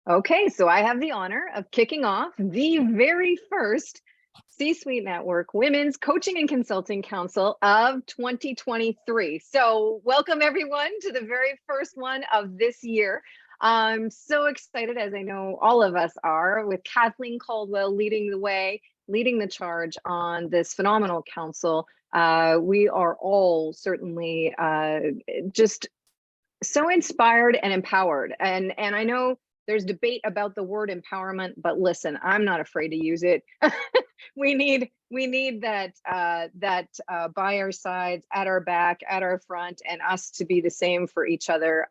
Okay, so I have the honor of kicking off the very first C-Suite Network Women's Coaching and Consulting Council of 2023. So welcome everyone to the very first one of this year. I'm so excited, as I know all of us are, with Kathleen Caldwell leading the way, leading the charge on this phenomenal council. We are all certainly just so inspired and empowered. And I know there's debate about the word empowerment, but listen, I'm not afraid to use it. we need that by our sides, at our back, at our front, and us to be the same for each other,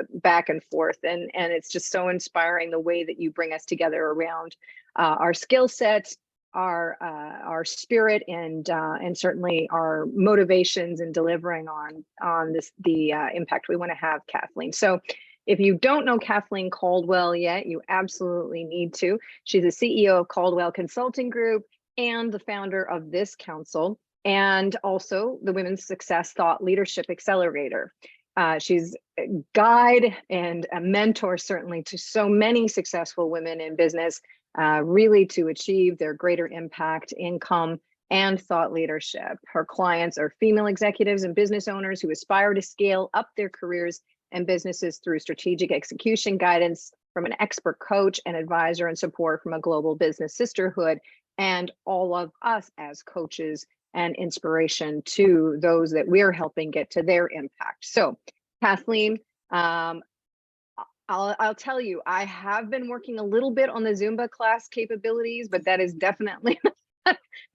back and forth. And it's just so inspiring the way that you bring us together around our skill sets, our spirit, and certainly our motivations in delivering on the impact we want to have, Kathleen. So if you don't know Kathleen Caldwell yet, you absolutely need to. She's the CEO of Caldwell Consulting Group and the founder of this council, and also the Women's Success Thought Leadership Accelerator. She's a guide and a mentor, certainly, to so many successful women in business, really to achieve their greater impact, income, and thought leadership. Her clients are female executives and business owners who aspire to scale up their careers and businesses through strategic execution guidance from an expert coach and advisor, and support from a global business sisterhood, and all of us as coaches and inspiration to those that we're helping get to their impact. So, Kathleen, I'll tell you, I have been working a little bit on the Zumba class capabilities, but that is definitely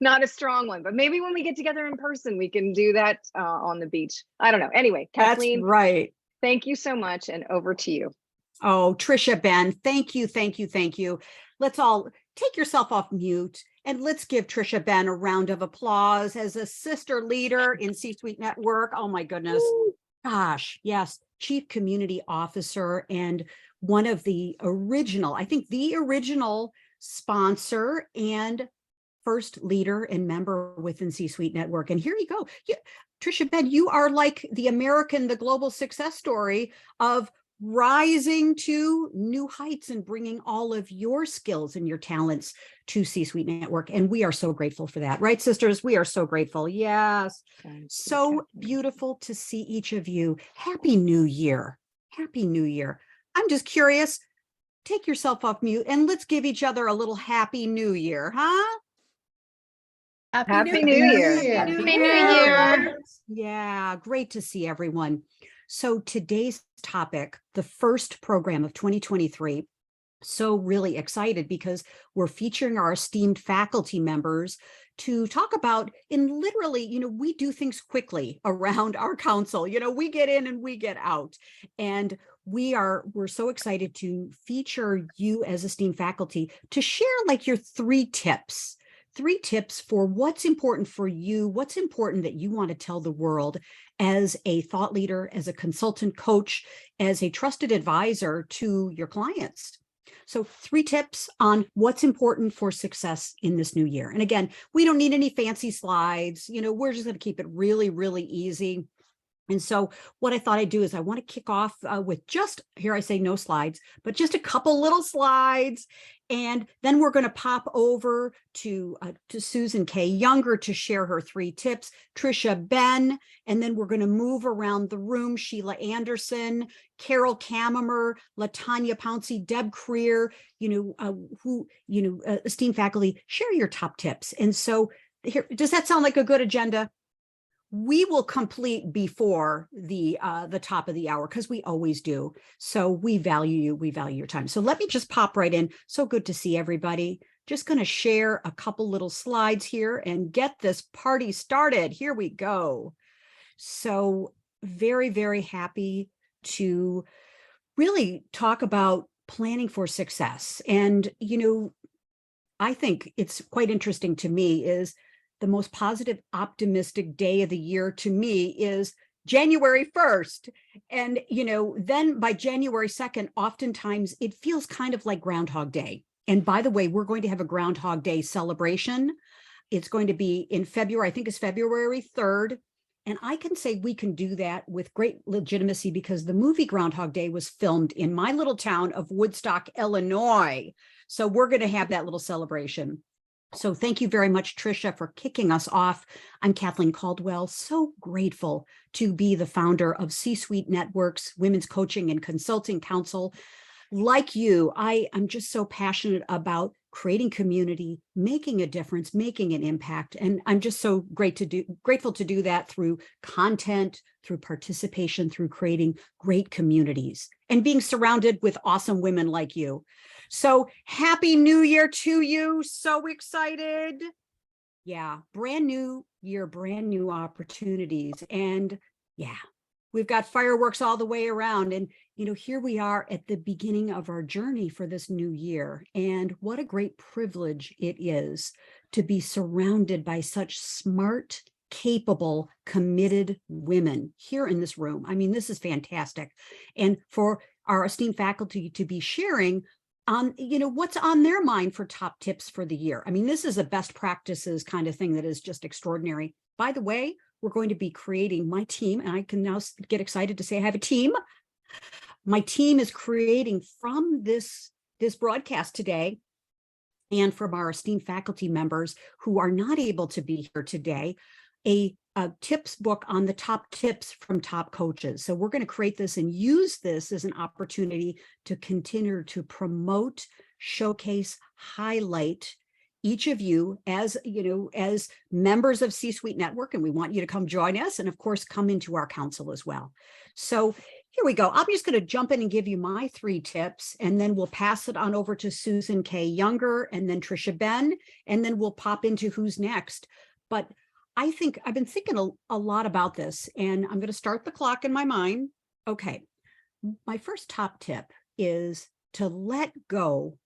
not a strong one. But maybe when we get together in person, we can do that on the beach. I don't know. Anyway, Kathleen, that's right. Thank you so much, and over to you. Oh, Trisha, Ben, thank you, thank you, thank you. Let's all take yourself off mute and let's give Trisha Ben a round of applause as a sister leader in C-Suite Network. Oh my goodness. Ooh. Gosh, yes, Chief Community Officer and one of the original, I think the original sponsor and first leader and member within C-Suite Network. And here you go. Trisha Ben, you are like the global success story of rising to new heights and bringing all of your skills and your talents to C-Suite Network. And we are so grateful for that. Right, sisters? We are so grateful. Yes. So beautiful to see each of you. Happy New Year. Happy New Year. I'm just curious, take yourself off mute and let's give each other a little Happy New Year, huh? Happy New Year. Happy New Year. Yeah, great to see everyone. So today's topic, the first program of 2023, so really excited because we're featuring our esteemed faculty members to talk about, in literally, we do things quickly around our council. We get in and we get out. And we're so excited to feature you as esteemed faculty to share like your three tips for what's important for you, what's important that you want to tell the world as a thought leader, as a consultant coach, as a trusted advisor to your clients. So 3 tips on what's important for success in this new year. And again, we don't need any fancy slides. We're just going to keep it really, really easy. And so what I thought I'd do is I want to kick off with just, here I say no slides, but just a couple little slides. And then we're going to pop over to Susan K. Younger to share her 3 tips, Trisha Ben, and then we're going to move around the room, Sheila Anderson, Carol Kamimer, LaTanya Pouncey, Deb Creer, esteemed faculty, share your top tips. And so here, does that sound like a good agenda? We will complete before the top of the hour because we always do. So we value you. We value your time. So let me just pop right in. So good to see everybody. Just going to share a couple little slides here and get this party started. Here we go. So very, very happy to really talk about planning for success. And, I think it's quite interesting to me is the most positive, optimistic day of the year to me is January 1st. And, then by January 2nd, oftentimes it feels kind of like Groundhog Day. And by the way, we're going to have a Groundhog Day celebration. It's going to be in February, I think it's February 3rd. And I can say we can do that with great legitimacy because the movie Groundhog Day was filmed in my little town of Woodstock, Illinois. So we're going to have that little celebration. So thank you very much, Tricia, for kicking us off. I'm Kathleen Caldwell, so grateful to be the founder of C-Suite Networks, Women's Coaching and Consulting Council. Like you, I am just so passionate about creating community, making a difference, making an impact. And I'm just so grateful to do that through content, through participation, through creating great communities and being surrounded with awesome women like you. So happy New Year to you. So excited. Yeah, brand new year, brand new opportunities. And yeah, we've got fireworks all the way around. And, here we are at the beginning of our journey for this new year. And what a great privilege it is to be surrounded by such smart, capable, committed women here in this room. I mean, this is fantastic. And for our esteemed faculty to be sharing on, what's on their mind for top tips for the year. I mean, this is a best practices kind of thing that is just extraordinary. By the way, we're going to be creating my team, and I can now get excited to say I have a team. My team is creating from this broadcast today and from our esteemed faculty members who are not able to be here today, a tips book on the top tips from top coaches. So we're going to create this and use this as an opportunity to continue to promote, showcase, highlight each of you as members of C-Suite Network, and we want you to come join us and of course come into our council as well. So here we go. I'm just going to jump in and give you my 3 tips, and then we'll pass it on over to Susan K. Younger and then Tricia Ben, and then we'll pop into who's next. But I think I've been thinking a lot about this, and I'm going to start the clock in my mind. Okay. My first top tip is to let go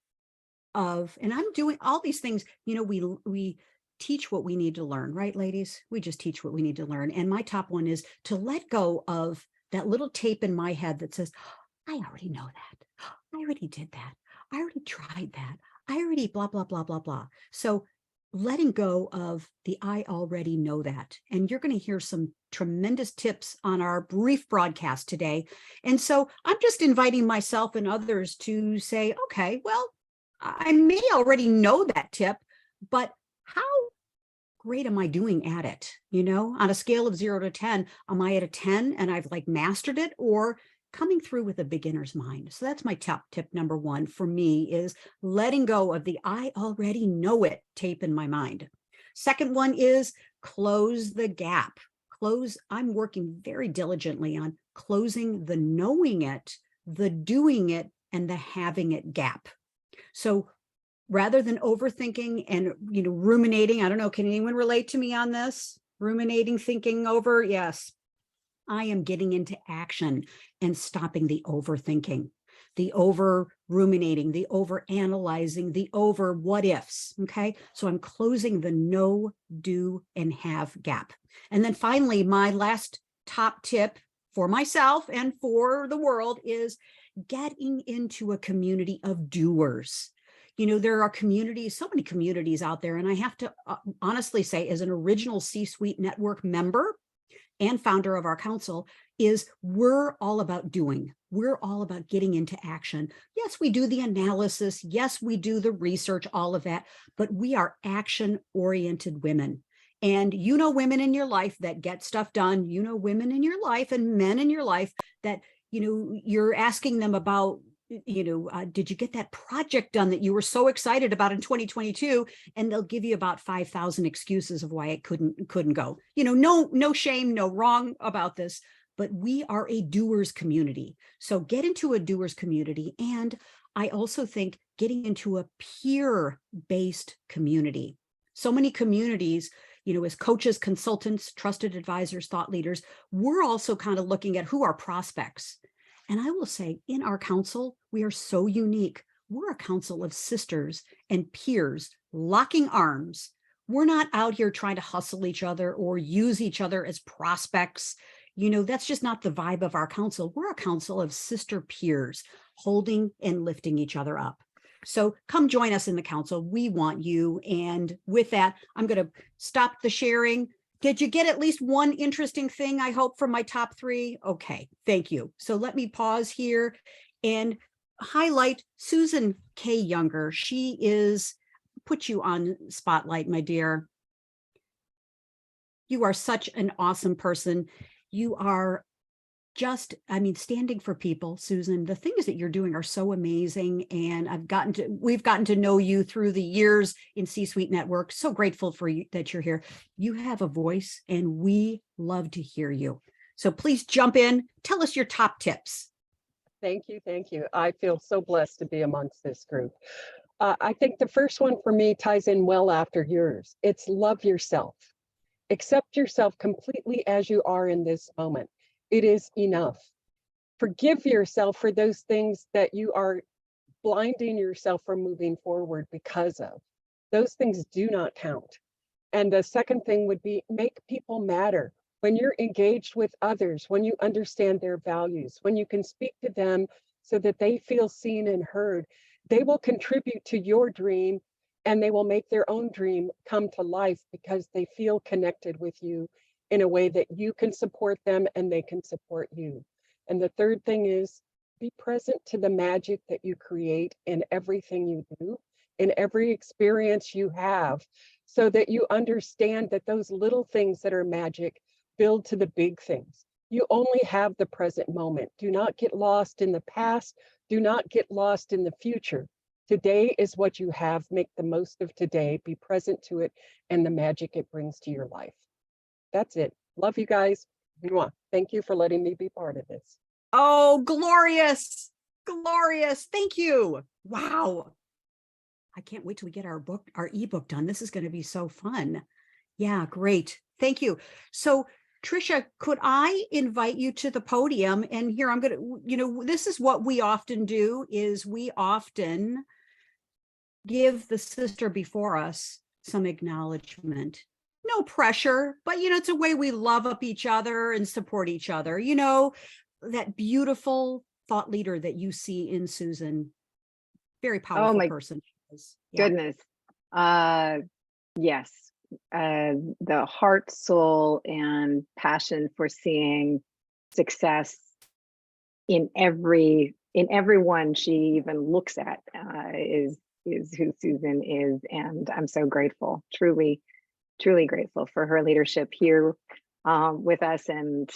of, and I'm doing all these things, we teach what we need to learn, right, ladies? We just teach what we need to learn. And my top one is to let go of that little tape in my head that says, I already know that. I already did that. I already tried that. I already blah, blah, blah, blah, blah. So letting go of the I already know that. And you're going to hear some tremendous tips on our brief broadcast today. And so I'm just inviting myself and others to say, okay, well, I may already know that tip, but how great am I doing at it? On a scale of 0 to 10, am I at a 10 and I've mastered it, or coming through with a beginner's mind? So that's my top tip number 1 for me, is letting go of the I already know it tape in my mind. Second one is close the gap. I'm working very diligently on closing the knowing it, the doing it, and the having it gap. So rather than overthinking and, ruminating, I don't know, can anyone relate to me on this? Ruminating, thinking over? Yes. I am getting into action and stopping the overthinking, the over ruminating, the over analyzing, the over what ifs. Okay. So I'm closing the know, do, and have gap. And then finally, my last top tip for myself and for the world is getting into a community of doers. There are communities, so many communities out there. And I have to honestly say, as an original C-Suite Network member and founder of our council, is we're all about doing. We're all about getting into action. Yes, we do the analysis. Yes, we do the research, all of that, but we are action-oriented women. And women in your life that get stuff done, women in your life and men in your life that, you're asking them about, did you get that project done that you were so excited about in 2022? And they'll give you about 5,000 excuses of why it couldn't go. No shame, no wrong about this, but we are a doers community. So get into a doers community. And I also think getting into a peer-based community. So many communities, as coaches, consultants, trusted advisors, thought leaders, we're also kind of looking at who are prospects. And I will say, in our council, we are so unique. We're a council of sisters and peers locking arms. We're not out here trying to hustle each other or use each other as prospects. That's just not the vibe of our council. We're a council of sister peers holding and lifting each other up. So come join us in the council. We want you. And with that, I'm going to stop the sharing, Did you get at least one interesting thing, I hope, from my top three? Okay, thank you. So let me pause here and highlight Susan K. Younger. She is, put you on spotlight, my dear. You are such an awesome person. You are just, I mean, standing for people, Susan. The things that you're doing are so amazing. And we've gotten to know you through the years in C-Suite Network. So grateful for you that you're here. You have a voice and we love to hear you. So please jump in. Tell us your top tips. Thank you. Thank you. I feel so blessed to be amongst this group. I think the first one for me ties in well after yours. It's love yourself. Accept yourself completely as you are in this moment. It is enough. Forgive yourself for those things that you are blinding yourself from moving forward because of. Those things do not count. And the second thing would be make people matter. When you're engaged with others, when you understand their values, when you can speak to them so that they feel seen and heard, they will contribute to your dream and they will make their own dream come to life because they feel connected with you in a way that you can support them and they can support you. And the third thing is be present to the magic that you create in everything you do, in every experience you have, so that you understand that those little things that are magic build to the big things. You only have the present moment. Do not get lost in the past. Do not get lost in the future. Today is what you have. Make the most of today. Be present to it and the magic it brings to your life. That's it. Love you guys. Mwah. Thank you for letting me be part of this. Oh, glorious. Glorious. Thank you. Wow. I can't wait till we get our ebook done. This is going to be so fun. Yeah, great. Thank you. So Tricia, could I invite you to the podium? And here I'm going to, this is what we often do is we often give the sister before us some acknowledgement. No pressure, but it's a way we love up each other and support each other. That beautiful thought leader that you see in Susan. Very powerful person. Yeah. Goodness. Yes. The heart, soul, and passion for seeing success in everyone she even looks at is who Susan is, and I'm so grateful, truly grateful for her leadership here with us and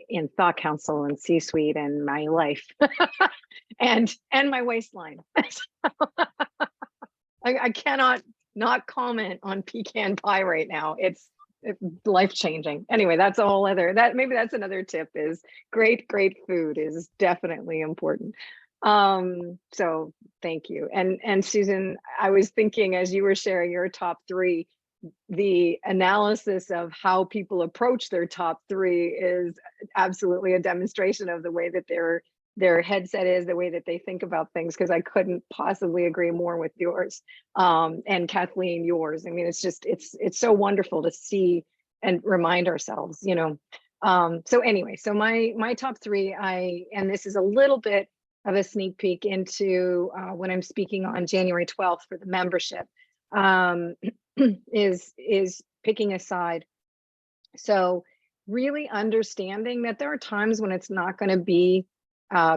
in Thought Council and C-Suite and my life and my waistline. I cannot not comment on pecan pie right now. It's life-changing. Anyway, that's a whole other, maybe that's another tip, is great food is definitely important. So thank you. And Susan, I was thinking as you were sharing your top three, the analysis of how people approach their top three is absolutely a demonstration of the way that their headset is, the way that they think about things, because I couldn't possibly agree more with yours. And Kathleen, yours. I mean, it's just, it's so wonderful to see and remind ourselves, So anyway, so my top three, and this is a little bit of a sneak peek into when I'm speaking on January 12th for the membership, is picking a side. So really understanding that there are times when it's not going to be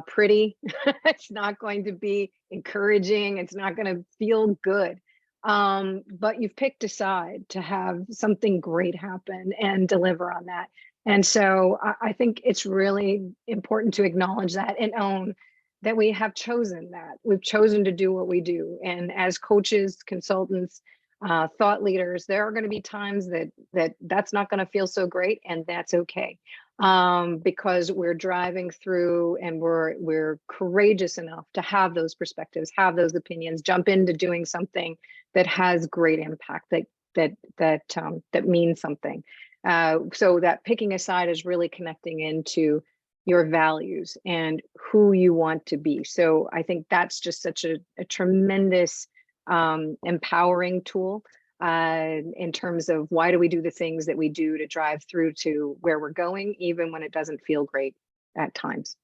pretty, it's not going to be encouraging, it's not going to feel good, but you've picked a side to have something great happen and deliver on that. And so I think it's really important to acknowledge that and own that we have chosen that. We've chosen to do what we do. And as coaches, consultants, thought leaders, there are going to be times that's not going to feel so great, and that's okay. Because we're driving through and we're courageous enough to have those perspectives, have those opinions, jump into doing something that has great impact, that means something. So that picking a side is really connecting into your values and who you want to be. So I think that's just such a tremendous empowering tool in terms of why do we do the things that we do to drive through to where we're going, even when it doesn't feel great at times.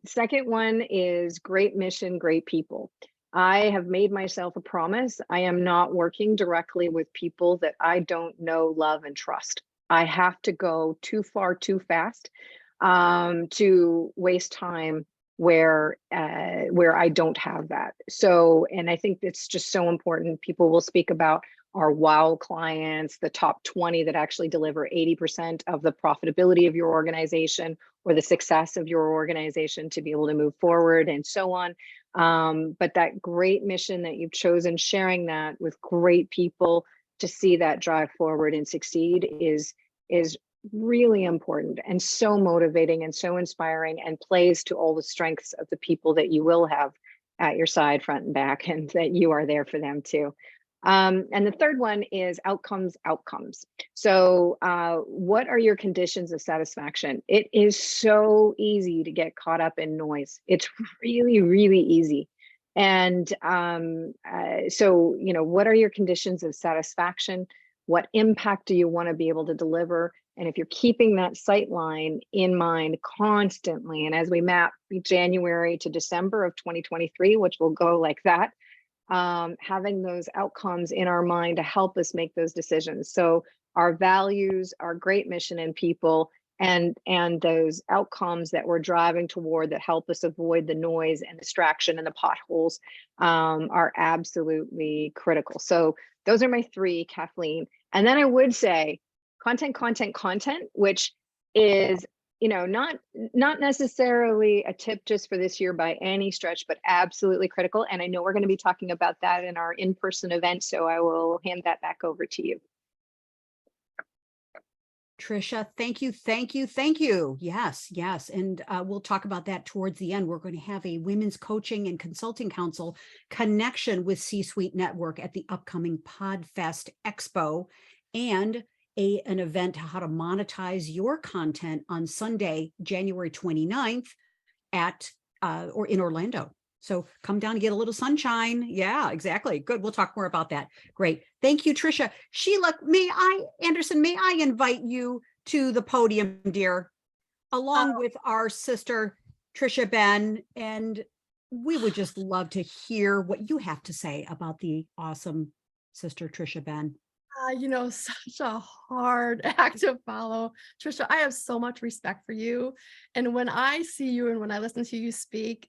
Second one is great mission, great people. I have made myself a promise. I am not working directly with people that I don't know, love, and trust. I have to go too far too fast to waste time where I don't have that. So, and I think it's just so important. People will speak about our wow clients, the top 20 that actually deliver 80% of the profitability of your organization or the success of your organization to be able to move forward and so on. But that great mission that you've chosen, sharing that with great people to see that drive forward and succeed is really important and so motivating and so inspiring, and plays to all the strengths of the people that you will have at your side, front and back, and that you are there for them too. And the third one is outcomes. So what are your conditions of satisfaction? It is so easy to get caught up in noise. It's really, really easy. And so, you know, what are your conditions of satisfaction? What impact do you want to be able to deliver? And if you're keeping that sight line in mind constantly, and as we map January to December of 2023, which will go like that, having those outcomes in our mind to help us make those decisions. So our values, our great mission and people, and those outcomes that we're driving toward that help us avoid the noise and distraction and the potholes are absolutely critical. So those are my three, Kathleen. And then I would say content, which is, you know, not necessarily a tip just for this year by any stretch, but absolutely critical. And I know we're going to be talking about that in our in-person event, so I will hand that back over to you. Trisha, thank you. Yes. And we'll talk about that towards the end. We're going to have a Women's Coaching and Consulting Council connection with C-Suite Network at the upcoming PodFest Expo, and an event how to monetize your content on Sunday, January 29th at or in Orlando. So come down and get a little sunshine. Yeah, exactly. Good. We'll talk more about that. Great. Thank you, Trisha. Sheila, Anderson, may I invite you to the podium, dear, along with our sister, Trisha Ben, and we would just love to hear what you have to say about the awesome sister, Trisha Ben. You know, such a hard act to follow. Trisha, I have so much respect for you. And when I see you and when I listen to you speak,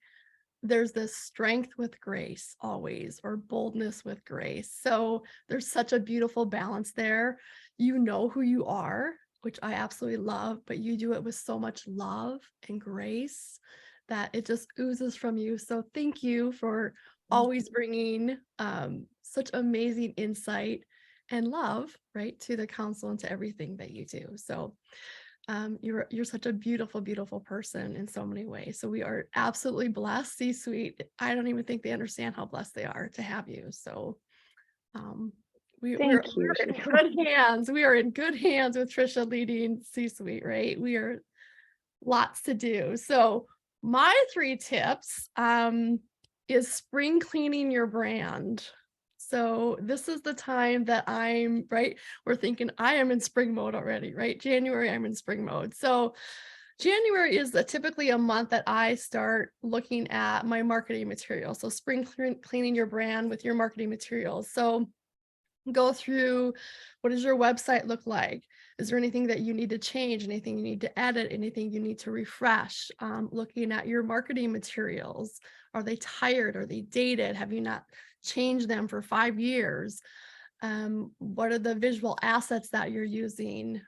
there's this strength with grace always, or boldness with grace. So there's such a beautiful balance there. You know who you are, which I absolutely love, but you do it with so much love and grace that it just oozes from you. So thank you for always bringing such amazing insight and love, right, to the council and to everything that you do. So you're such a beautiful, beautiful person in so many ways. So we are absolutely blessed. C-Suite, I don't even think they understand how blessed they are to have you. So we're in good hands. We are in good hands with Trisha leading C-Suite, right? We are lots to do. So my 3 tips is spring cleaning your brand. So this is the time that we're thinking I am in spring mode already, right? January, I'm in spring mode. So January is typically a month that I start looking at my marketing materials. So spring cleaning your brand with your marketing materials. So go through, what does your website look like? Is there anything that you need to change, anything you need to edit, anything you need to refresh? Looking at your marketing materials. Are they tired? Are they dated? Have you not changed them for 5 years? What are the visual assets that you're using?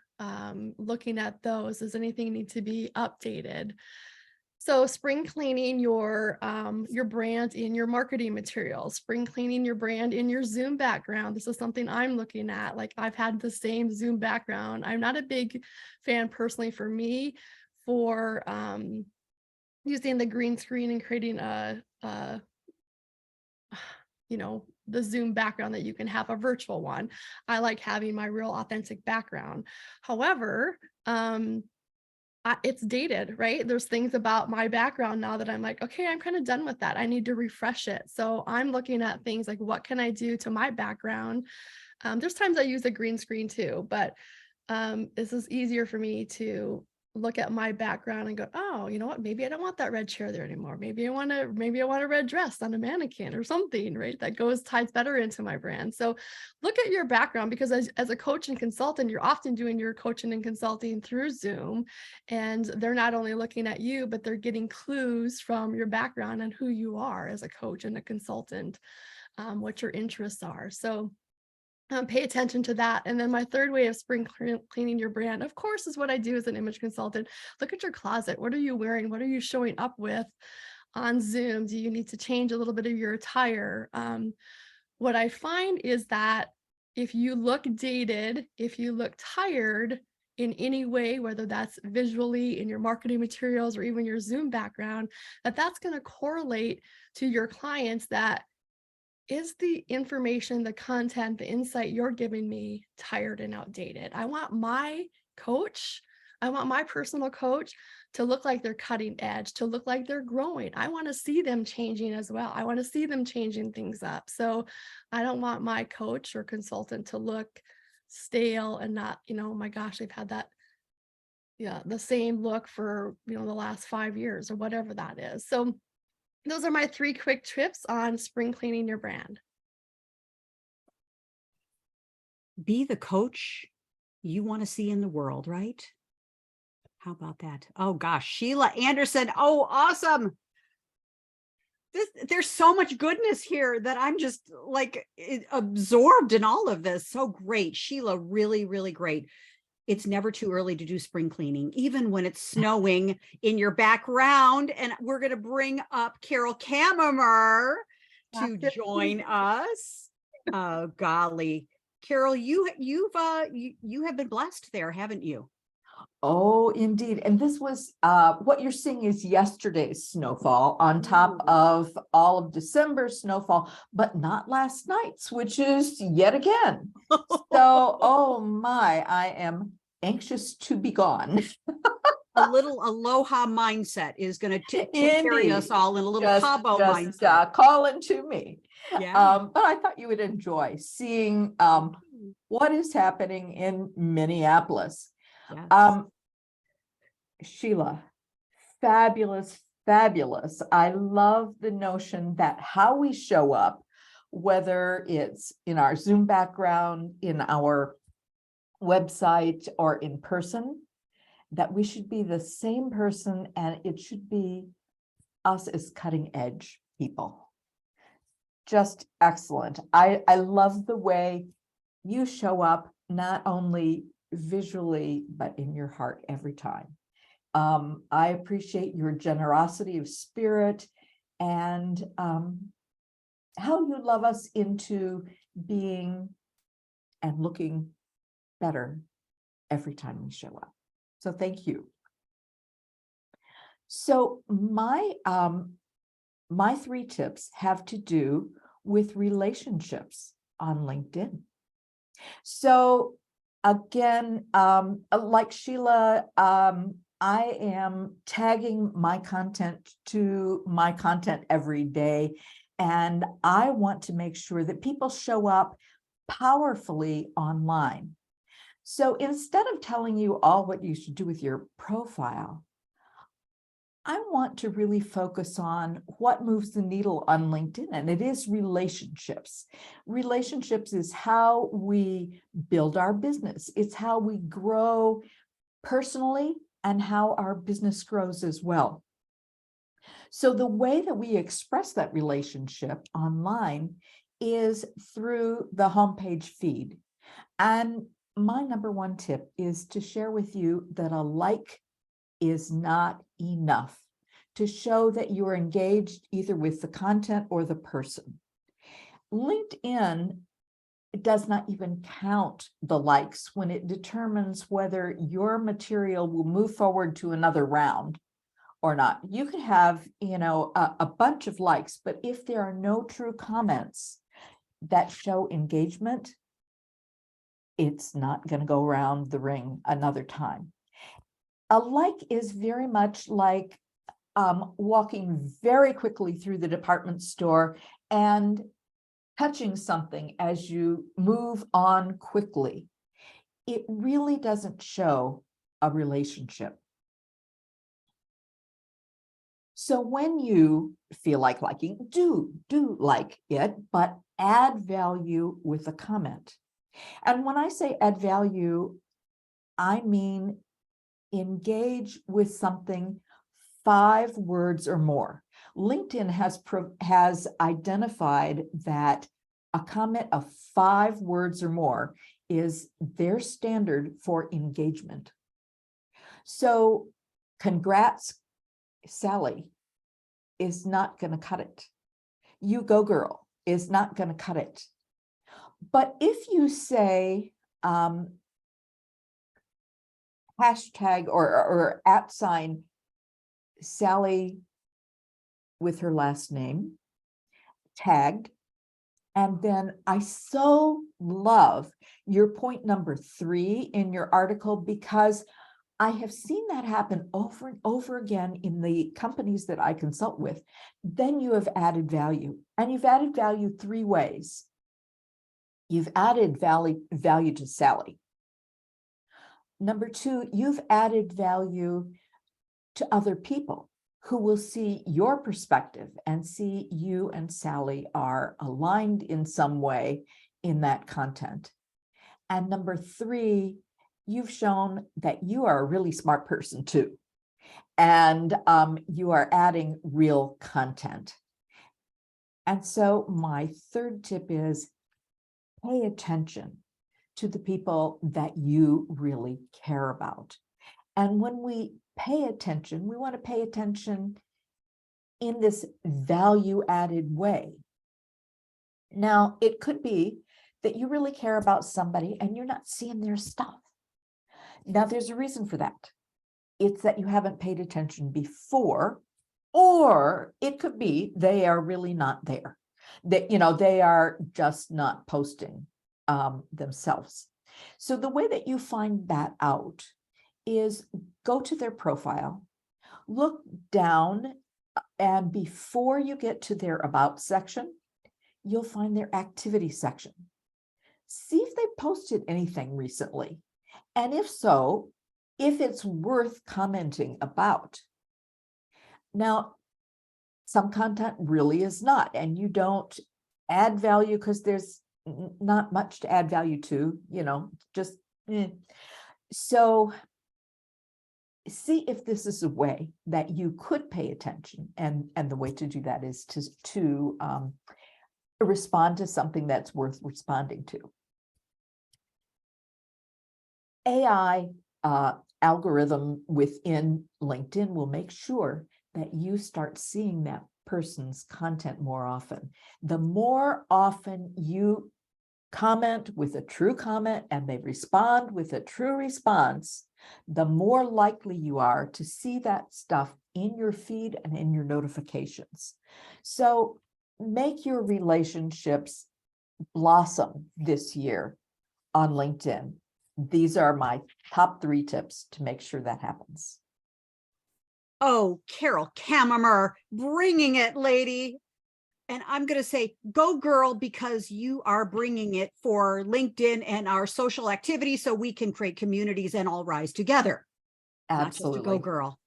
Looking at those, does anything need to be updated? So spring cleaning your brand in your marketing materials, spring cleaning your brand in your Zoom background. This is something I'm looking at. Like, I've had the same Zoom background. I'm not a big fan personally for me for using the green screen and creating the Zoom background that you can have a virtual one. I like having my real authentic background. However, it's dated, right? There's things about my background now that I'm like, okay, I'm kind of done with that. I need to refresh it. So I'm looking at things like, what can I do to my background? There's times I use a green screen too, but this is easier for me to look at my background and go, oh, you know what? Maybe I don't want that red chair there anymore. Maybe I want a red dress on a mannequin or something, right? That ties better into my brand. So look at your background, because as a coach and consultant, you're often doing your coaching and consulting through Zoom, and they're not only looking at you, but they're getting clues from your background and who you are as a coach and a consultant, what your interests are. So pay attention to that. And then my third way of spring cleaning your brand, of course, is what I do as an image consultant. Look at your closet. What are you wearing? What are you showing up with on Zoom? Do you need to change a little bit of your attire? What I find is that if you look dated, if you look tired in any way, whether that's visually in your marketing materials or even your Zoom background, that's going to correlate to your clients. That is the information, the content, the insight you're giving me tired and outdated. I want my personal coach to look like they're cutting edge, to look like they're growing. I want to see them changing as well. I want to see them changing things up. So I don't want my coach or consultant to look stale and not, oh my gosh, they've had that, the same look for, the last 5 years or whatever that is. So those are my 3 quick tips on spring cleaning your brand. Be the coach you want to see in the world, right? How about that? Oh gosh, Sheila Anderson. Oh, awesome. There's so much goodness here that I'm just like absorbed in all of this. So great. Sheila, really, really great. It's never too early to do spring cleaning, even when it's snowing in your background. And we're going to bring up Carol Kammerer to join us. Oh, golly. Carol, you have been blessed there, haven't you? Oh, indeed. And this was what you're seeing is yesterday's snowfall on top of all of December's snowfall, but not last night's, which is yet again. So, oh my, I am anxious to be gone. A little aloha mindset is going to carry us all in a little Cabo mindset. Calling to me. Yeah. But I thought you would enjoy seeing what is happening in Minneapolis. Yes. Sheila, fabulous, fabulous. I love the notion that how we show up, whether it's in our Zoom background, in our website, or in person, that we should be the same person, and it should be us as cutting edge people. Just excellent. I love the way you show up, not only visually, but in your heart every time. I appreciate your generosity of spirit and how you love us into being and looking better every time we show up. So thank you. So my 3 tips have to do with relationships on LinkedIn. So again, like Sheila, I am tagging my content to my content every day, and I want to make sure that people show up powerfully online. So instead of telling you all what you should do with your profile, I want to really focus on what moves the needle on LinkedIn, and it is relationships. Relationships is how we build our business. It's how we grow personally and how our business grows as well. So the way that we express that relationship online is through the homepage feed. And my number 1 tip is to share with you that a like is not enough to show that you're engaged either with the content or the person. LinkedIn does not even count the likes when it determines whether your material will move forward to another round or not. You could have, a bunch of likes, but if there are no true comments that show engagement, it's not going to go around the ring another time. A like is very much like walking very quickly through the department store and touching something as you move on quickly. It really doesn't show a relationship. So when you feel like liking, do like it, but add value with a comment. And when I say add value, I mean engage with something 5 words or more. LinkedIn has identified that a comment of 5 words or more is their standard for engagement. So congrats, Sally, is not going to cut it. You go girl is not going to cut it. But if you say hashtag or @ Sally with her last name, tagged, and then I so love your point number 3 in your article, because I have seen that happen over and over again in the companies that I consult with. Then you have added value, and you've added value 3 ways. You've added value to Sally. Number 2, you've added value to other people who will see your perspective and see you and Sally are aligned in some way in that content. And number 3, you've shown that you are a really smart person too. And you are adding real content. And so my 3rd tip is pay attention to the people that you really care about. And when we pay attention, we want to pay attention in this value-added way. Now, it could be that you really care about somebody and you're not seeing their stuff. Now, there's a reason for that. It's that you haven't paid attention before, or it could be they are really not there. They are just not posting themselves. So the way that you find that out is go to their profile, look down, and before you get to their about section, you'll find their activity section. See if they posted anything recently. And if so, if it's worth commenting about. Now, some content really is not, and you don't add value because there's not much to add value to, just. So see if this is a way that you could pay attention. And the way to do that is to respond to something that's worth responding to. AI algorithm within LinkedIn will make sure that you start seeing that person's content more often. The more often you comment with a true comment and they respond with a true response, the more likely you are to see that stuff in your feed and in your notifications. So make your relationships blossom this year on LinkedIn. These are my top 3 tips to make sure that happens. Oh, Carol Kammerer, bringing it, lady. And I'm going to say, go girl, because you are bringing it for LinkedIn and our social activity so we can create communities and all rise together. Absolutely. Not just a go girl.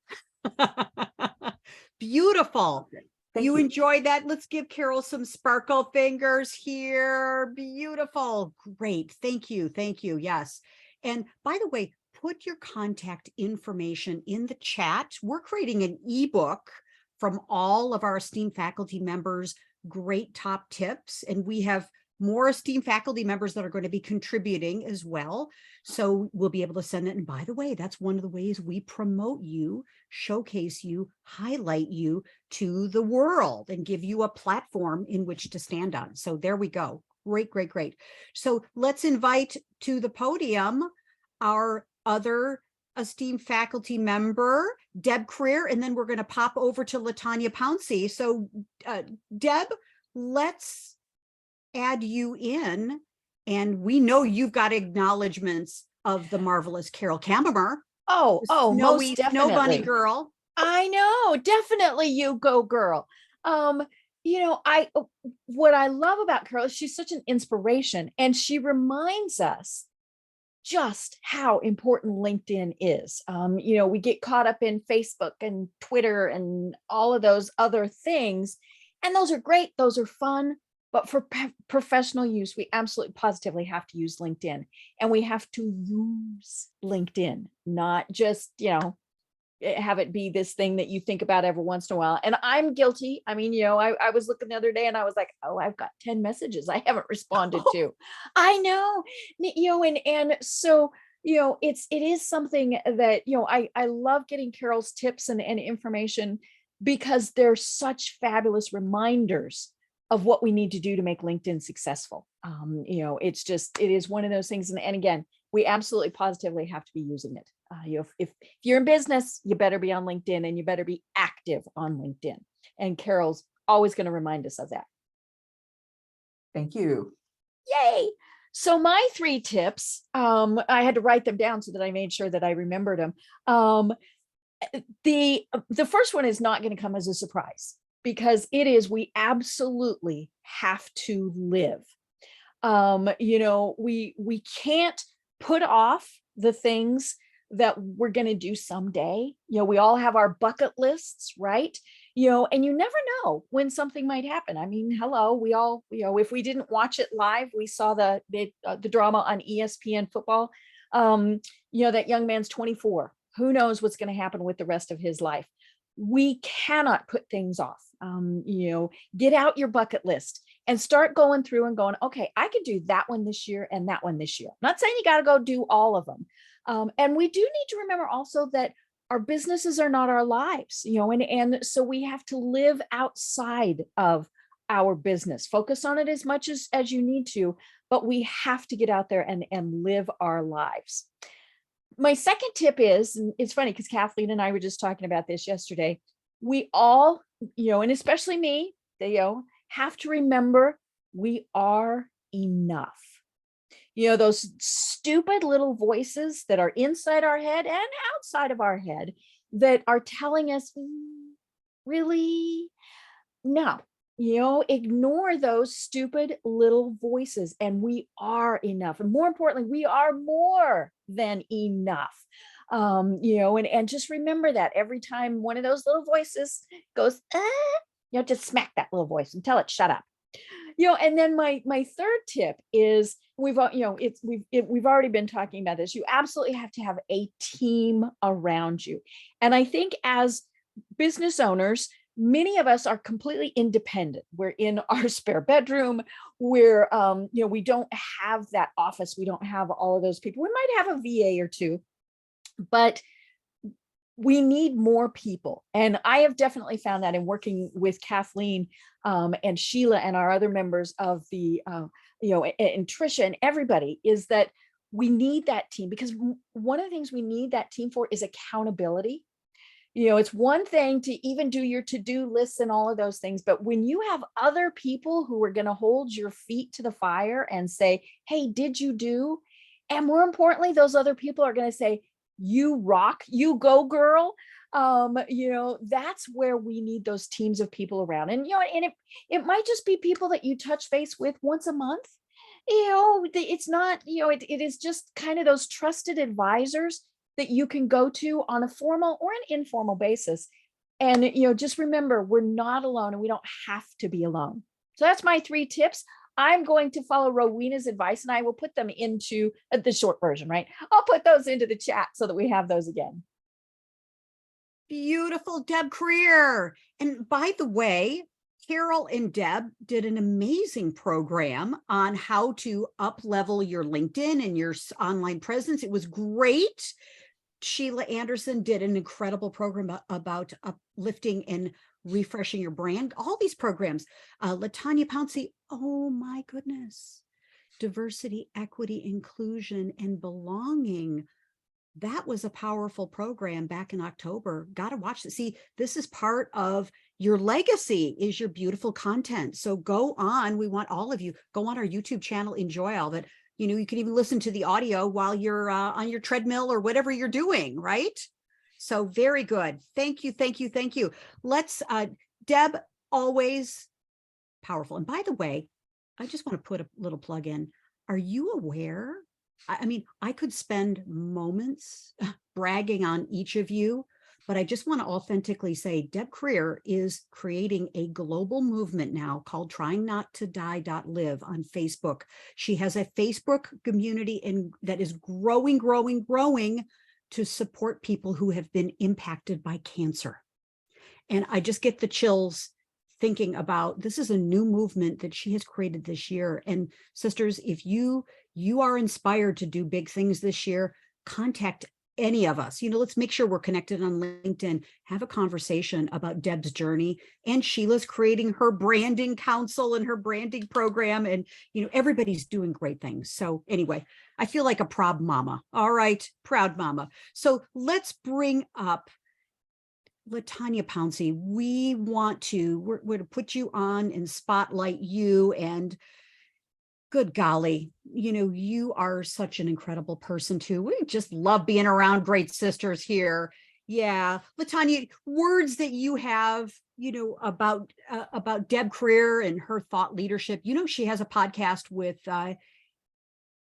Beautiful. Thank You you. enjoyed that? Let's give Carol some sparkle fingers here. Beautiful. Great. Thank you. Thank you. Yes. And by the way, put your contact information in the chat. We're creating an ebook from all of our esteemed faculty members, great top tips. And we have more esteemed faculty members that are going to be contributing as well. So we'll be able to send it. And by the way, that's one of the ways we promote you, showcase you, highlight you to the world, and give you a platform in which to stand on. So there we go. Great, great, great. So let's invite to the podium our other esteemed faculty member, Deb Creer, and then we're going to pop over to Latanya Pouncey. So Deb, let's add you in, and we know you've got acknowledgments of the marvelous Carol Kammerer. Oh, most Snow bunny definitely. girl. I know, definitely you go girl. What I love about Carol is she's such an inspiration, and she reminds us just how important LinkedIn is. We get caught up in Facebook and Twitter and all of those other things. And those are great. Those are fun. But for professional use, we absolutely positively have to use LinkedIn, and we have to use LinkedIn, not just, have it be this thing that you think about every once in a while. And I'm guilty. I mean, I was looking the other day and I was like, oh, I've got 10 messages I haven't responded to. I know, and so, it is something that, I love getting Carol's tips and information, because they're such fabulous reminders of what we need to do to make LinkedIn successful. It is one of those things. And again, we absolutely positively have to be using it. If you're in business, you better be on LinkedIn, and you better be active on LinkedIn. And Carol's always going to remind us of that. Thank you. Yay. So my 3 tips, I had to write them down so that I made sure that I remembered them. The first one is not going to come as a surprise, because we absolutely have to live. We can't put off the things that we're going to do someday. We all have our bucket lists, right? And you never know when something might happen. I mean, hello, we all, if we didn't watch it live, we saw the drama on ESPN football. That young man's 24. Who knows what's going to happen with the rest of his life? We cannot put things off. Get out your bucket list and start going through and going, okay, I could do that one this year and that one this year. I'm not saying you got to go do all of them. And we do need to remember also that our businesses are not our lives, and so we have to live outside of our business. Focus on it as much as you need to, but we have to get out there and live our lives. My second tip is, and it's funny because Kathleen and I were just talking about this yesterday. We all, and especially me, have to remember we are enough. Those stupid little voices that are inside our head and outside of our head that are telling us, really? No, ignore those stupid little voices, and we are enough. And more importantly, we are more than enough. And just remember that every time one of those little voices goes, just smack that little voice and tell it, shut up. And then my third tip is, we've already been talking about this. You absolutely have to have a team around you. And I think as business owners, many of us are completely independent. We're in our spare bedroom. We're, we don't have that office. We don't have all of those people. We might have a VA or two, but we need more people. And I have definitely found that in working with Kathleen and Sheila and our other members of the, and Trisha and everybody, is that we need that team, because one of the things we need that team for is accountability. It's one thing to even do your to-do lists and all of those things, but when you have other people who are going to hold your feet to the fire and say, hey, did you do? And more importantly, those other people are going to say, you rock, you go girl. That's where we need those teams of people around. And, and it might just be people that you touch base with once a month. It's not, it is just kind of those trusted advisors that you can go to on a formal or an informal basis. And, just remember, we're not alone, and we don't have to be alone. So that's my 3 tips. I'm going to follow Rowena's advice, and I will put them into the short version, right? I'll put those into the chat so that we have those again. Beautiful, Deb Creer. And by the way, Carol and Deb did an amazing program on how to up-level your LinkedIn and your online presence. It was great. Sheila Anderson did an incredible program about uplifting and refreshing your brand. All these programs. Latanya Pouncey, oh my goodness. Diversity, equity, inclusion, and belonging. That was a powerful program back in October. Got to watch it. See, this is part of your legacy, is your beautiful content. So go on. We want all of you, go on our YouTube channel, enjoy all that. You can even listen to the audio while you're on your treadmill or whatever you're doing, right? So very good. Thank you, thank you, thank you. Let's, Deb, always powerful. And by the way, I just want to put a little plug in. Are you aware I mean, I could spend moments bragging on each of you, but I just want to authentically say Deb Creer is creating a global movement now called Trying Not to Die.live on Facebook. She has a Facebook community that is growing to support people who have been impacted by cancer. And I just get the chills thinking about, this is a new movement that she has created this year. And sisters, if you are inspired to do big things this year, contact any of us. Let's make sure we're connected on LinkedIn, have a conversation about Deb's journey. And Sheila's creating her branding council and her branding program. And, everybody's doing great things. So anyway, I feel like a proud mama. All right, proud mama. So let's bring up LaTanya Pouncey. We're to put you on and spotlight you, and good golly, you are such an incredible person too. We just love being around great sisters here. Yeah, LaTanya, words that you have, about Deb Creer and her thought leadership. She has a podcast with, let's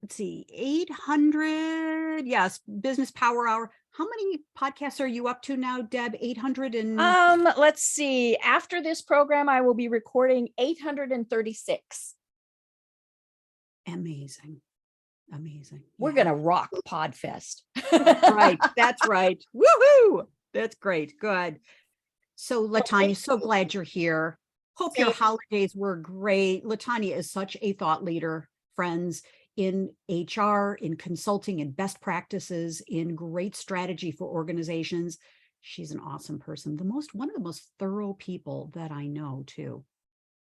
see, 800, yes, Business Power Hour. How many podcasts are you up to now, Deb? 800 and... Let's see. After this program, I will be recording 836. Amazing. We're Yeah. gonna rock Podfest. That's right. Woohoo! That's great. Good. So LaTanya, so glad you're here. Hope your holidays were great. LaTanya is such a thought leader, friends, in HR, in consulting, in best practices, in great strategy for organizations. She's an awesome person. One of the most thorough people that I know too.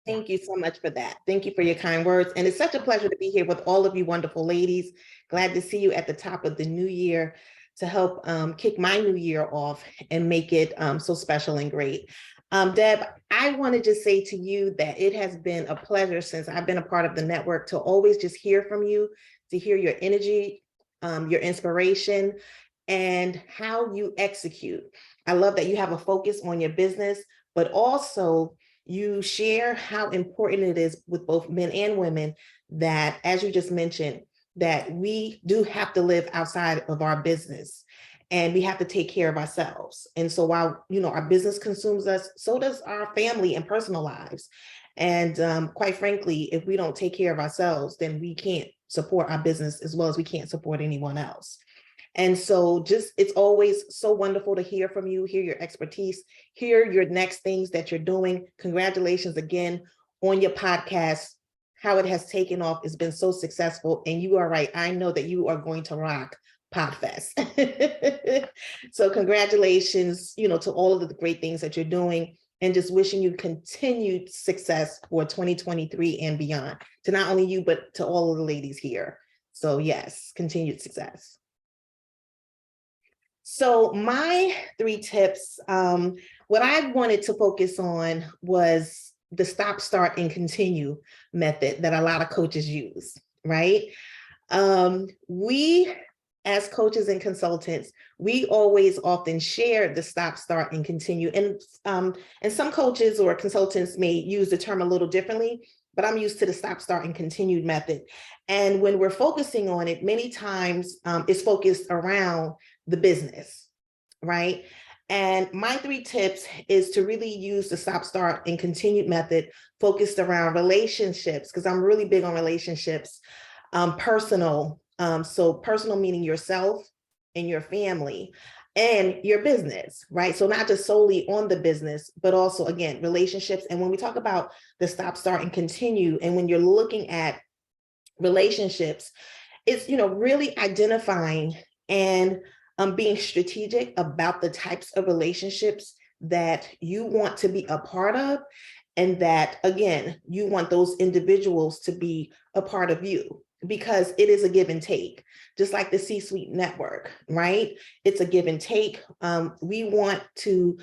Thank you so much for that. Thank you for your kind words. And it's such a pleasure to be here with all of you wonderful ladies. Glad to see you at the top of the new year to help kick my new year off and make it so special and great. Deb, I want to just say to you that it has been a pleasure since I've been a part of the network to always just hear from you, to hear your energy, your inspiration, and how you execute. I love that you have a focus on your business, but also you share how important it is with both men and women that, as you just mentioned, that we do have to live outside of our business and we have to take care of ourselves. And so while, our business consumes us, so does our family and personal lives. And quite frankly, if we don't take care of ourselves, then we can't support our business as well as we can't support anyone else. And so it's always so wonderful to hear from you, hear your expertise, hear your next things that you're doing. Congratulations again on your podcast, how it has taken off. It's been so successful. And you are right. I know that you are going to rock Podfest. So congratulations, to all of the great things that you're doing, and just wishing you continued success for 2023 and beyond, to not only you, but to all of the ladies here. So yes, continued success. So my 3 tips, what I wanted to focus on was the stop, start, and continue method that a lot of coaches use, right? We, as coaches and consultants, we always often share the stop, start, and continue. And some coaches or consultants may use the term a little differently, but I'm used to the stop, start, and continued method. And when we're focusing on it, many times it's focused around the business, right? And my 3 tips is to really use the stop, start, and continued method focused around relationships, because I'm really big on relationships, personal. So personal meaning yourself and your family and your business, right? So not just solely on the business, but also, again, relationships. And when we talk about the stop, start, and continue, and when you're looking at relationships, it's, really identifying and being strategic about the types of relationships that you want to be a part of, and that, again, you want those individuals to be a part of you, because it is a give and take, just like the C-suite network, right? It's a give and take. We want to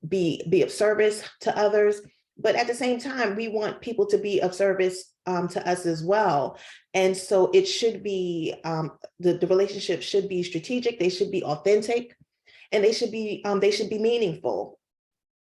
be of service to others, but at the same time, we want people to be of service to us as well. And so it should be, the relationship should be strategic, they should be authentic, and they should be meaningful.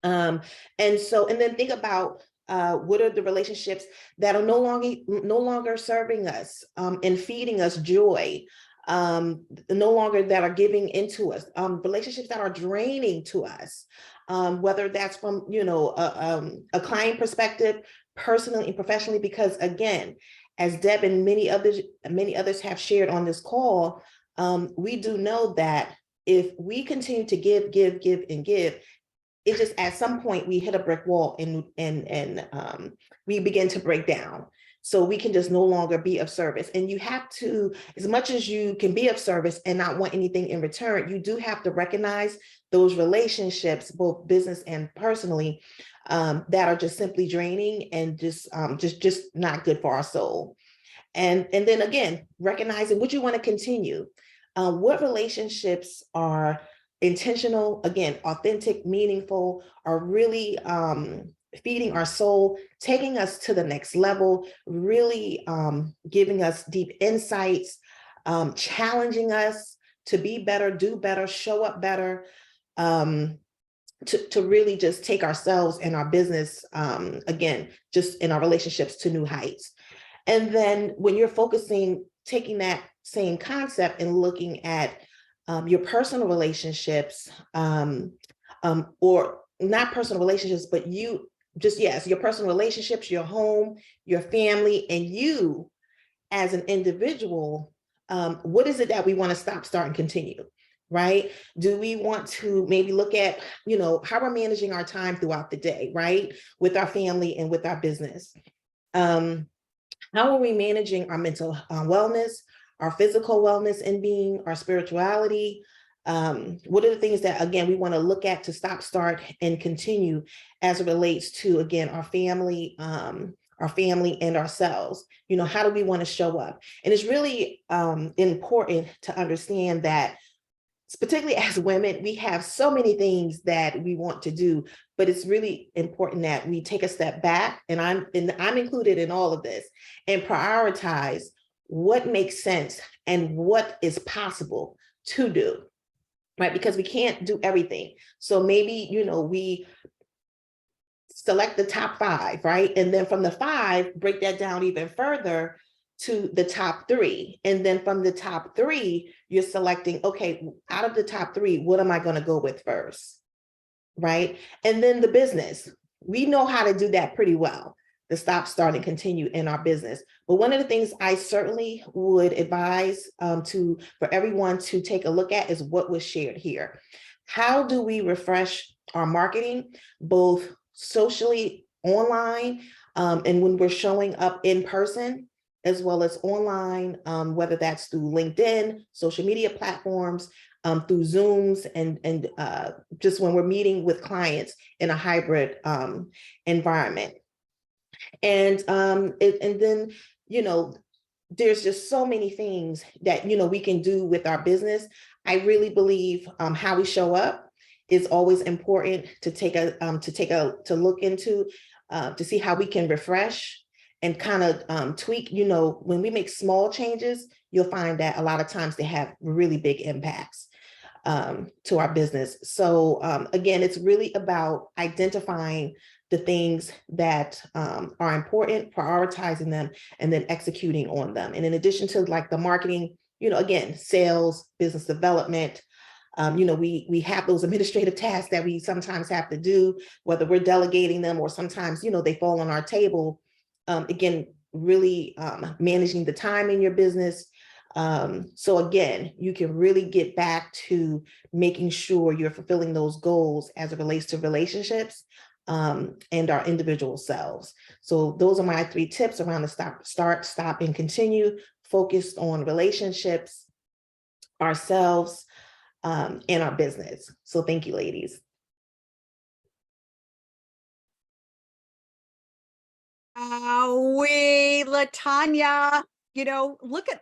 And then think about What are the relationships that are no longer serving us and feeding us joy? No longer that are giving into us, relationships that are draining to us, whether that's from, a client perspective, personally and professionally, because again, as Deb and many others have shared on this call, we do know that if we continue to give, and give, it just at some point we hit a brick wall and we begin to break down. So we can just no longer be of service. And you have to, as much as you can be of service and not want anything in return, you do have to recognize those relationships, both business and personally, that are just simply draining and just not good for our soul. And then again, recognizing what you want to continue. What relationships are intentional, again, authentic, meaningful, are really feeding our soul, taking us to the next level, really giving us deep insights, challenging us to be better, do better, show up better, to really just take ourselves and our business, again, just in our relationships to new heights. And then when you're focusing, taking that same concept and looking at your personal relationships, or not personal relationships, but your personal relationships, your home, your family, and you as an individual, what is it that we want to stop, start, and continue, right? Do we want to maybe look at, how we're managing our time throughout the day, right? With our family and with our business. How are we managing our mental wellness, our physical wellness and being, our spirituality? What are the things that, again, we want to look at to stop, start, and continue as it relates to, again, our family and ourselves? How do we want to show up? And it's really important to understand that, particularly as women, we have so many things that we want to do, but it's really important that we take a step back, and I'm included in all of this, and prioritize what makes sense and what is possible to do, right? Because we can't do everything. So maybe, we select the top 5, right? And then from the 5, break that down even further to the top 3. And then from the top 3, you're selecting, okay, out of the top 3, what am I going to go with first, right? And then the business, we know how to do that pretty well, the stop, start, and continue in our business. But one of the things I certainly would advise for everyone to take a look at is what was shared here. How do we refresh our marketing, both socially, online, and when we're showing up in person, as well as online, whether that's through LinkedIn, social media platforms, through Zooms, and just when we're meeting with clients in a hybrid environment. And then, there's just so many things that, we can do with our business. I really believe how we show up is always important to look into, to see how we can refresh and kind of tweak. When we make small changes, you'll find that a lot of times they have really big impacts to our business. So again, it's really about identifying the things that are important, prioritizing them, and then executing on them. And in addition to like the marketing, again, sales, business development, we have those administrative tasks that we sometimes have to do, whether we're delegating them or sometimes, they fall on our table. Again, really managing the time in your business. So again, you can really get back to making sure you're fulfilling those goals as it relates to relationships and our individual selves. So those are my 3 tips around the start, stop, and continue, focused on relationships, ourselves, and our business. So thank you, ladies. LaTanya, look at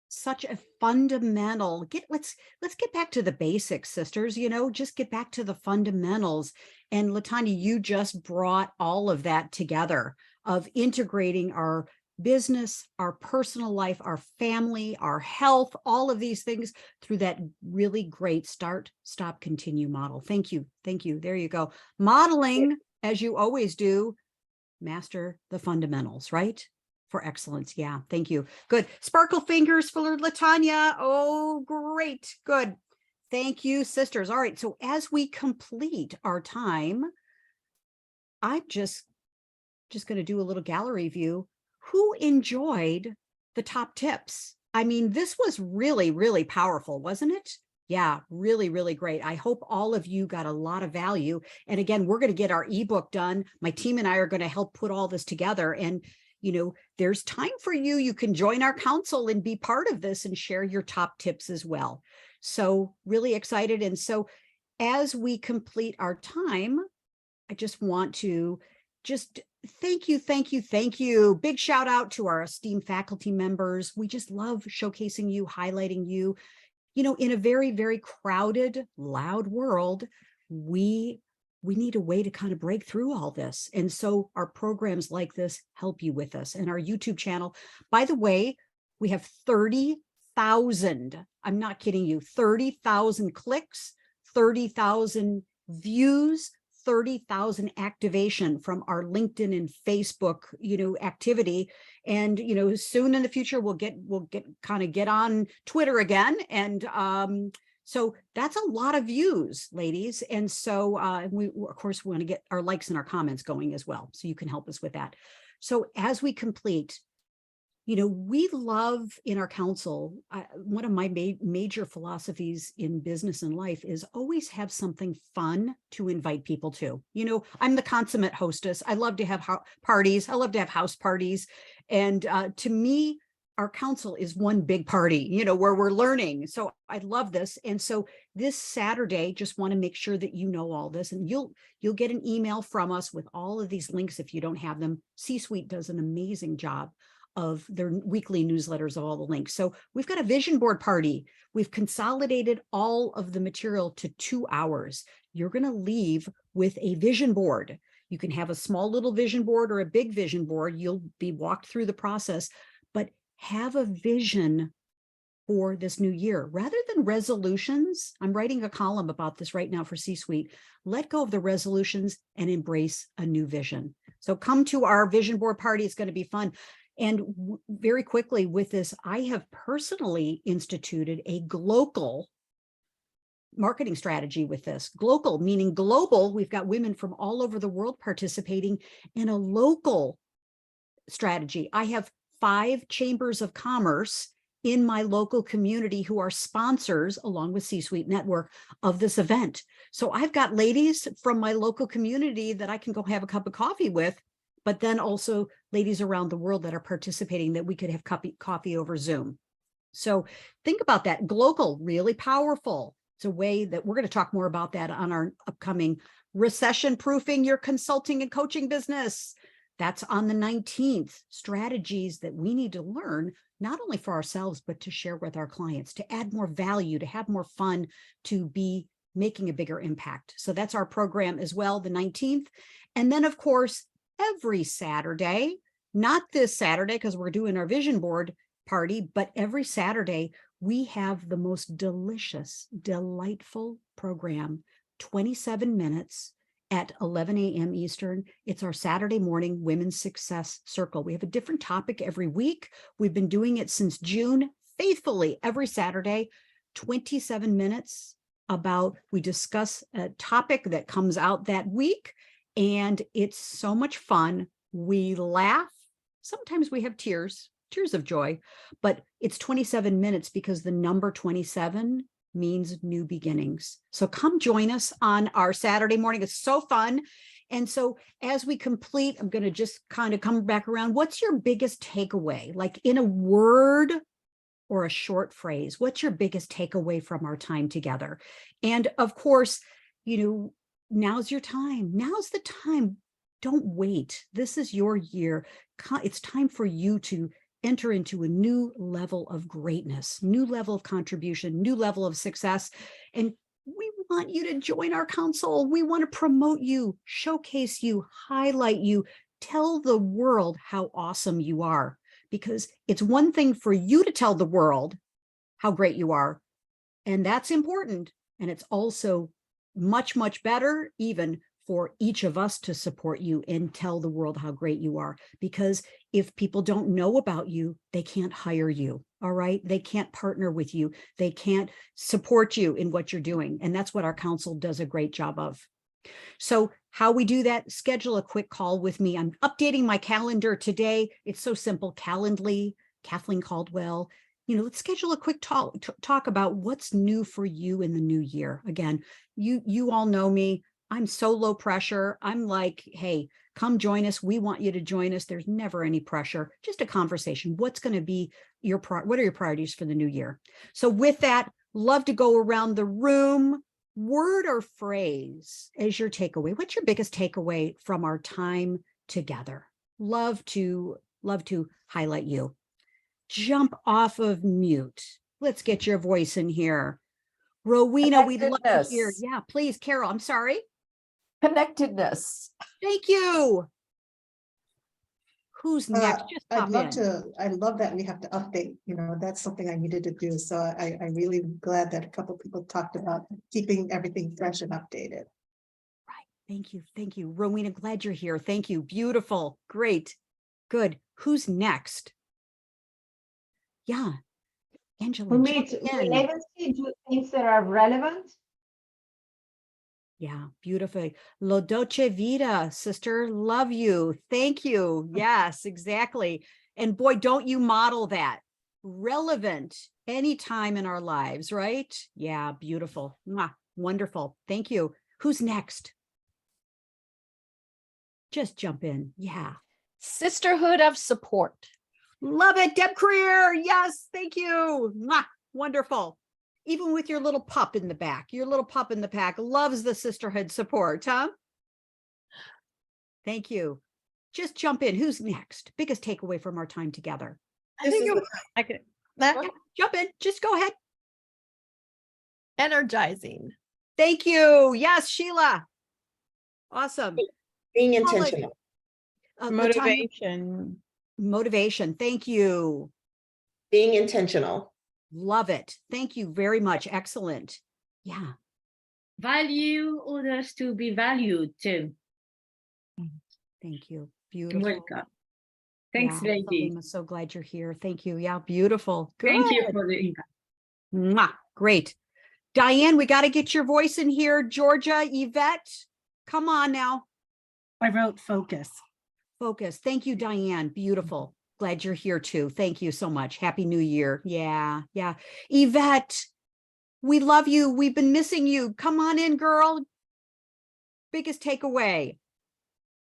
such a fundamental, let's get back to the basics, sisters, just get back to the fundamentals. And LaTanya, you just brought all of that together, of integrating our business, our personal life, our family, our health, all of these things through that really great start, stop, continue model. Thank you. There you go. Modeling, as you always do, master the fundamentals, right? For excellence. Yeah, thank you. Good. Sparkle fingers for Latanya. Oh, great. Good. Thank you, sisters. All right. So as we complete our time, I'm just going to do a little gallery view. Who enjoyed the top tips? I mean, this was really, really powerful, wasn't it? Yeah, really, really great. I hope all of you got a lot of value. And again, we're going to get our ebook done. My team and I are going to help put all this together. And, you know, there's time for you. You can join our council and be part of this and share your top tips as well. So really excited. And so as we complete our time, I just want to thank you, thank you, thank you. Big shout out to our esteemed faculty members. We just love showcasing you, highlighting you. You know, in a very, very crowded, loud world, we need a way to kind of break through all this. And so our programs like this help you with us. And our YouTube channel, by the way, we have 30,000, I'm not kidding you, 30,000 clicks, 30,000 views, 30,000 activation from our LinkedIn and Facebook, you know, activity. And, you know, soon in the future, we'll get on Twitter again. And so that's a lot of views, ladies. And so we, of course, want to get our likes and our comments going as well. So you can help us with that. So as we complete, you know, we love in our council, one of my major philosophies in business and life is always have something fun to invite people to. You know, I'm the consummate hostess. I love to have parties. I love to have house parties. And to me, our council is one big party, you know, where we're learning. So I love this. And so this Saturday, just want to make sure that you know all this, and you'll get an email from us with all of these links if you don't have them. C-Suite does an amazing job of their weekly newsletters of all the links. So we've got a vision board party. We've consolidated all of the material to 2 hours. You're going to leave with a vision board. You can have a small little vision board or a big vision board. You'll be walked through the process, but have a vision for this new year. Rather than resolutions, I'm writing a column about this right now for C-Suite. Let go of the resolutions and embrace a new vision. So come to our vision board party. It's going to be fun. And very quickly with this, I have personally instituted a global marketing strategy with this. Global, meaning global, we've got women from all over the world participating in a local strategy. I have 5 chambers of commerce in my local community who are sponsors, along with C-Suite Network, of this event. So I've got ladies from my local community that I can go have a cup of coffee with, but then also ladies around the world that are participating that we could have coffee over Zoom. So think about that. Global, really powerful. It's a way that we're going to talk more about that on our upcoming Recession Proofing Your Consulting and Coaching Business. That's on the 19th. Strategies that we need to learn, not only for ourselves, but to share with our clients, to add more value, to have more fun, to be making a bigger impact. So that's our program as well, the 19th. And then, of course, every Saturday, not this Saturday because we're doing our vision board party, but every Saturday we have the most delicious, delightful program, 27 minutes at 11 a.m. Eastern. It's our Saturday morning Women's Success Circle. We have a different topic every week. We've been doing it since June, faithfully every Saturday, 27 minutes about, we discuss a topic that comes out that week. And it's so much fun. We laugh. Sometimes we have tears of joy, but it's 27 minutes because the number 27 means new beginnings. So come join us on our Saturday morning. It's so fun. And so as we complete, I'm going to just kind of come back around. What's your biggest takeaway? Like in a word or a short phrase, what's your biggest takeaway from our time together? And of course, you know, now's your time. Now's the time. Don't wait. This is your year. It's time for you to enter into a new level of greatness, new level of contribution, new level of success. And we want you to join our council. We want to promote you, showcase you, highlight you, tell the world how awesome you are, because it's one thing for you to tell the world how great you are. And that's important. And it's also much, much better even for each of us to support you and tell the world how great you are. Because if people don't know about you, they can't hire you. All right. They can't partner with you. They can't support you in what you're doing. And that's what our council does a great job of. So how we do that, schedule a quick call with me. I'm updating my calendar today. It's so simple. Calendly, Kathleen Caldwell. Let's schedule a quick talk about what's new for you in the new year. Again, you all know me. I'm so low pressure. I'm like, hey, come join us. We want you to join us. There's never any pressure, just a conversation. What's going to be what are your priorities for the new year? So with that, love to go around the room. Word or phrase as your takeaway. What's your biggest takeaway from our time together? Love to highlight you. Jump off of mute. Let's get your voice in here. Rowena, we'd love to hear. Connectedness. Yeah, please, Carol. I'm sorry. Connectedness. Thank you. Who's next? Just pop in. I love that we have to update, that's something I needed to do. So I really glad that a couple people talked about keeping everything fresh and updated. Right. Thank you. Thank you. Rowena, glad you're here. Thank you. Beautiful. Great. Good. Who's next? Yeah. Angela. For me, to legacy, do things that are relevant. Yeah, beautifully. Lo Dolce Vita, sister, love you. Thank you. Yes, exactly. And boy, don't you model that. Relevant anytime in our lives, right? Yeah, beautiful. Mwah, wonderful. Thank you. Who's next? Just jump in. Yeah. Sisterhood of support. Love it. Deb Creer. Yes, thank you. Mwah, wonderful. Even with your little pup in the back, your little pup in the pack loves the sisterhood support, huh? Thank you. Just jump in. Who's next? Biggest takeaway from our time together. I could Jump in. Just go ahead. Energizing. Thank you. Yes, Sheila. Awesome. Being intentional. motivation. Motivation. Thank you. Being intentional. Love it. Thank you very much. Excellent. Yeah. Value others to be valued too. Thank you. Beautiful. Welcome. Thanks, Yeah, lady. I'm so glad you're here. Thank you. Yeah, beautiful. Thank you Good. for the invite. Mwah. Great. Diane, we got to get your voice in here. Georgia, Yvette, come on now. I wrote focus. Focus. Thank you, Diane. Beautiful. Glad you're here too. Thank you so much. Happy New Year. Yeah, yeah. Yvette, we love you. We've been missing you. Come on in, girl. Biggest takeaway.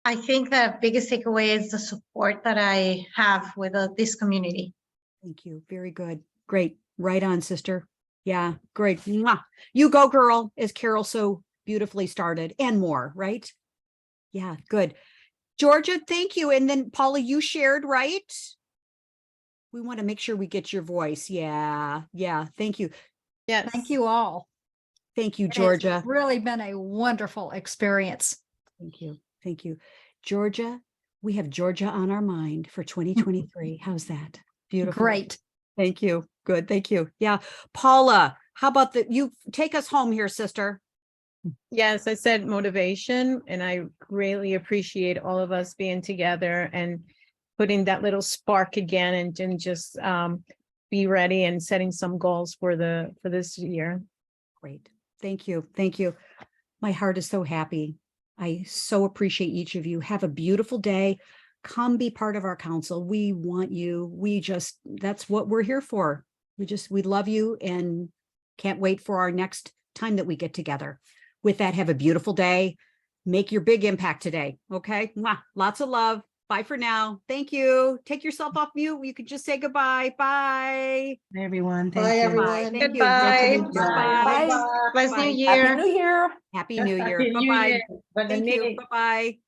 I think the biggest takeaway is the support that I have with this community. Thank you. Very good. Great. Right on, sister. Yeah, great. Mwah. You go, girl, as Carol so beautifully started, and more, right? Yeah, good. Georgia, thank you. And then Paula, you shared, right? We want to make sure we get your voice. Yeah, yeah. Thank you. Yes. Thank you all. Thank you, It's Georgia. really been a wonderful experience. Thank you. Thank you. Georgia, we have Georgia on our mind for 2023. How's that? Beautiful. Great. Thank you. Good. Thank you. Yeah. Paula, how about you take us home here, sister? Yes, I said motivation, and I greatly appreciate all of us being together and putting that little spark again, and just be ready and setting some goals for this year. Great. Thank you. Thank you. My heart is so happy. I so appreciate each of you. Have a beautiful day. Come be part of our council. We want you. That's what we're here for. We love you and can't wait for our next time that we get together. With that, have a beautiful day. Make your big impact today. Okay. Mwah. Lots of love. Bye for now. Thank you. Take yourself off mute. You could just say goodbye. Bye. Bye, everyone. Bye, Thank you. everyone. Thank you. Goodbye. Bye. Bless Bye. New Year. Happy New Year. Happy New Year. Happy New Bye-bye. Year. Thank you. Bye-bye.